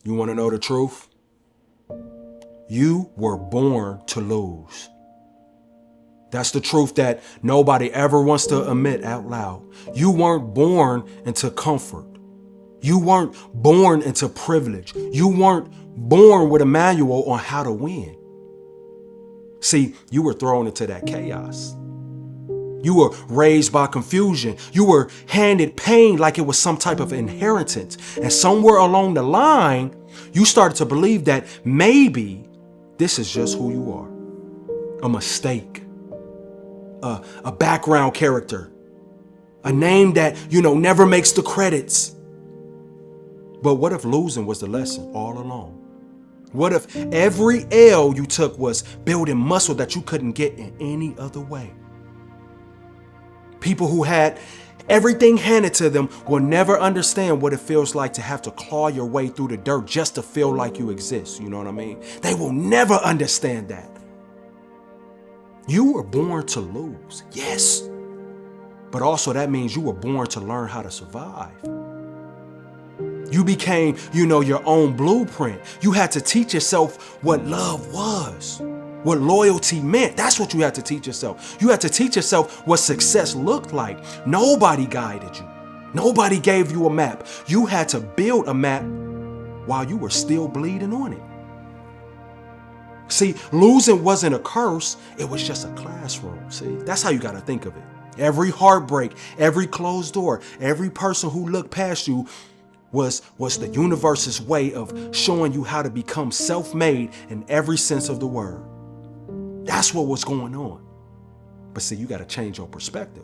You want to know the truth? You were born to lose. That's the truth that nobody ever wants to admit out loud. You weren't born into comfort. You weren't born into privilege. You weren't born with a manual on how to win. See, you were thrown into that chaos. You were raised by confusion. You were handed pain like it was some type of inheritance. And somewhere along the line, you started to believe that maybe this is just who you are. A mistake. A background character. A name that, never makes the credits. But what if losing was the lesson all along? What if every L you took was building muscle that you couldn't get in any other way? People who had everything handed to them will never understand what it feels like to have to claw your way through the dirt just to feel like you exist. You know what I mean? They will never understand that. You were born to lose, yes. But also that means you were born to learn how to survive. You became, your own blueprint. You had to teach yourself what love was, what loyalty meant. That's what you had to teach yourself. You had to teach yourself what success looked like. Nobody guided you. Nobody gave you a map. You had to build a map while you were still bleeding on it. See, losing wasn't a curse. It was just a classroom. See, that's how you got to think of it. Every heartbreak, every closed door, every person who looked past you was the universe's way of showing you how to become self-made in every sense of the word. That's what was going on. But see, you got to change your perspective.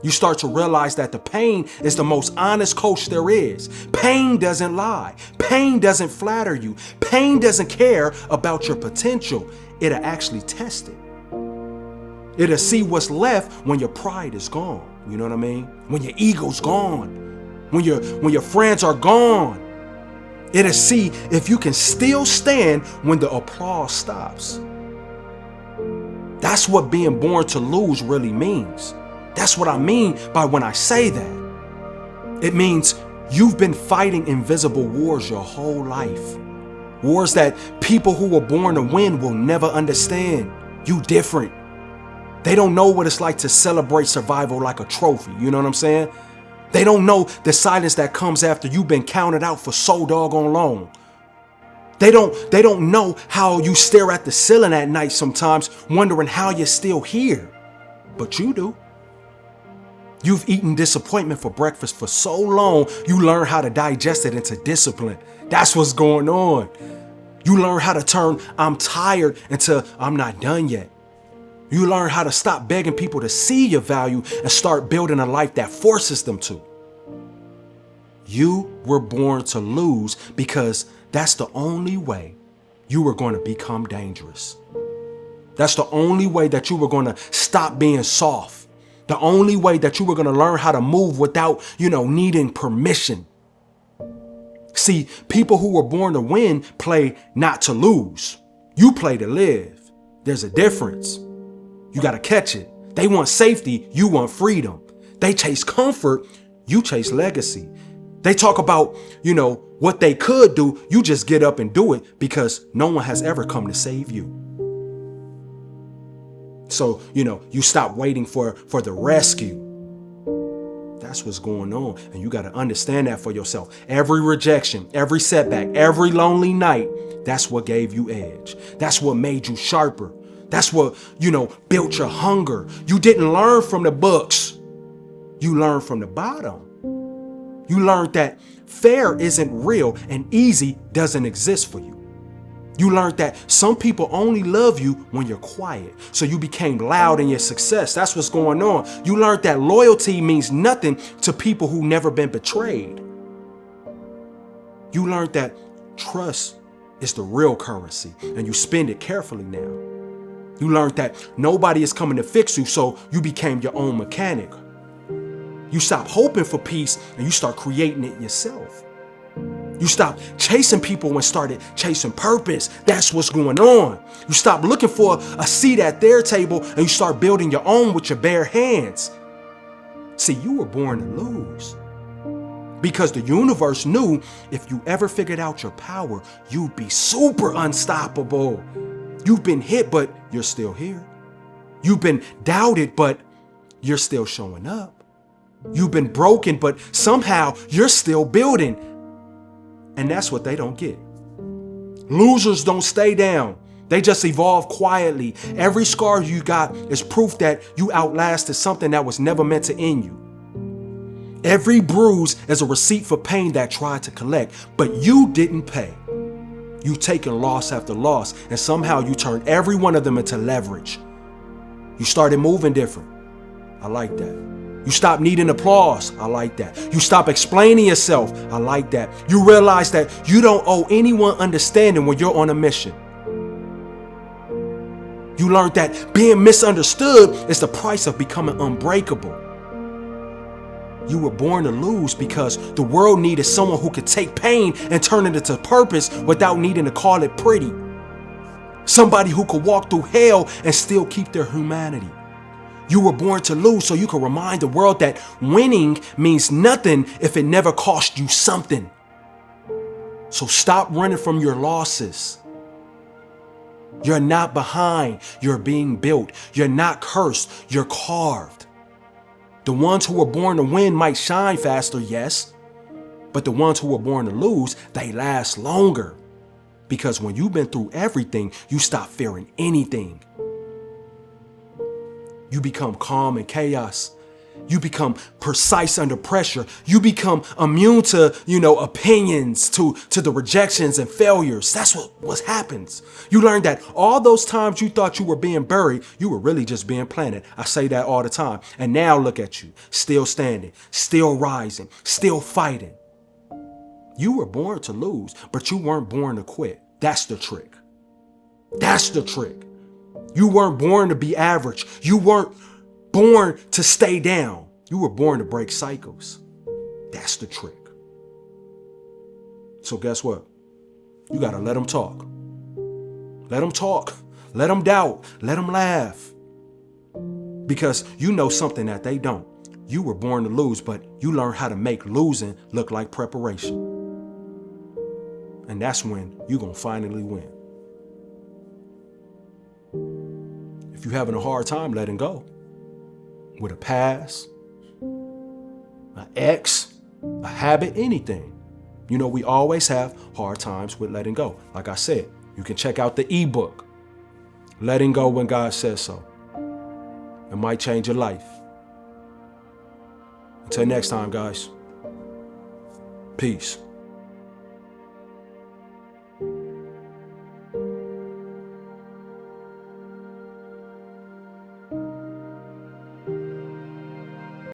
You start to realize that the pain is the most honest coach there is. Pain doesn't lie. Pain doesn't flatter you. Pain doesn't care about your potential. It'll actually test it. It'll see what's left when your pride is gone. You know what I mean? When your ego's gone. When your friends are gone. It'll see if you can still stand when the applause stops. That's what being born to lose really means. That's what I mean by when I say that. It means you've been fighting invisible wars your whole life. Wars that people who were born to win will never understand. You different. They don't know what it's like to celebrate survival like a trophy. You know what I'm saying? They don't know the silence that comes after you've been counted out for so doggone long. They don't know how you stare at the ceiling at night sometimes, wondering how you're still here. But you do. You've eaten disappointment for breakfast for so long, you learn how to digest it into discipline. That's what's going on. You learn how to turn I'm tired into I'm not done yet. You learn how to stop begging people to see your value and start building a life that forces them to. You were born to lose because that's the only way you were going to become dangerous. That's the only way that you were going to stop being soft. The only way that you were going to learn how to move without, needing permission. See, people who were born to win play not to lose. You play to live. There's a difference. You got to catch it. They want safety. You want freedom. They chase comfort. You chase legacy. They talk about, what they could do. You just get up and do it because no one has ever come to save you. So, you stop waiting for the rescue. That's what's going on. And you got to understand that for yourself. Every rejection, every setback, every lonely night, that's what gave you edge. That's what made you sharper. That's what, built your hunger. You didn't learn from the books. You learned from the bottom. You learned that fair isn't real and easy doesn't exist for you. You learned that some people only love you when you're quiet. So you became loud in your success. That's what's going on. You learned that loyalty means nothing to people who've never been betrayed. You learned that trust is the real currency and you spend it carefully now. You learned that nobody is coming to fix you, so you became your own mechanic. You stopped hoping for peace and you start creating it yourself. You stopped chasing people and started chasing purpose. That's what's going on. You stop looking for a seat at their table and you start building your own with your bare hands. See, you were born to lose. Because the universe knew if you ever figured out your power, you'd be super unstoppable. You've been hit, but you're still here. You've been doubted, but you're still showing up. You've been broken, but somehow you're still building. And that's what they don't get. Losers don't stay down. They just evolve quietly. Every scar you got is proof that you outlasted something that was never meant to end you. Every bruise is a receipt for pain that tried to collect, but you didn't pay. You taken loss after loss, and somehow you turned every one of them into leverage. You started moving different. I like that. You stopped needing applause. I like that. You stopped explaining yourself. I like that. You realize that you don't owe anyone understanding when you're on a mission. You learned that being misunderstood is the price of becoming unbreakable. You were born to lose because the world needed someone who could take pain and turn it into purpose without needing to call it pretty. Somebody who could walk through hell and still keep their humanity. You were born to lose so you could remind the world that winning means nothing if it never cost you something. So stop running from your losses. You're not behind, you're being built. You're not cursed, you're carved. The ones who were born to win might shine faster, yes, but the ones who were born to lose, they last longer. Because when you've been through everything, you stop fearing anything. You become calm in chaos. You become precise under pressure. You become immune to, opinions, to the rejections and failures. That's what happens. You learn that all those times you thought you were being buried, you were really just being planted. I say that all the time. And now look at you, still standing, still rising, still fighting. You were born to lose, but you weren't born to quit. That's the trick. That's the trick. You weren't born to be average. You weren't born to stay down. You were born to break cycles. That's the trick. So guess what? You got to let them talk. Let them talk. Let them doubt. Let them laugh. Because you know something that they don't. You were born to lose, but you learn how to make losing look like preparation. And that's when you're going to finally win. If you're having a hard time letting go, with a past, an ex, a habit, anything, we always have hard times with letting go. Like I said, you can check out the ebook, Letting Go When God Says So. It might change your life. Until next time, guys. Peace.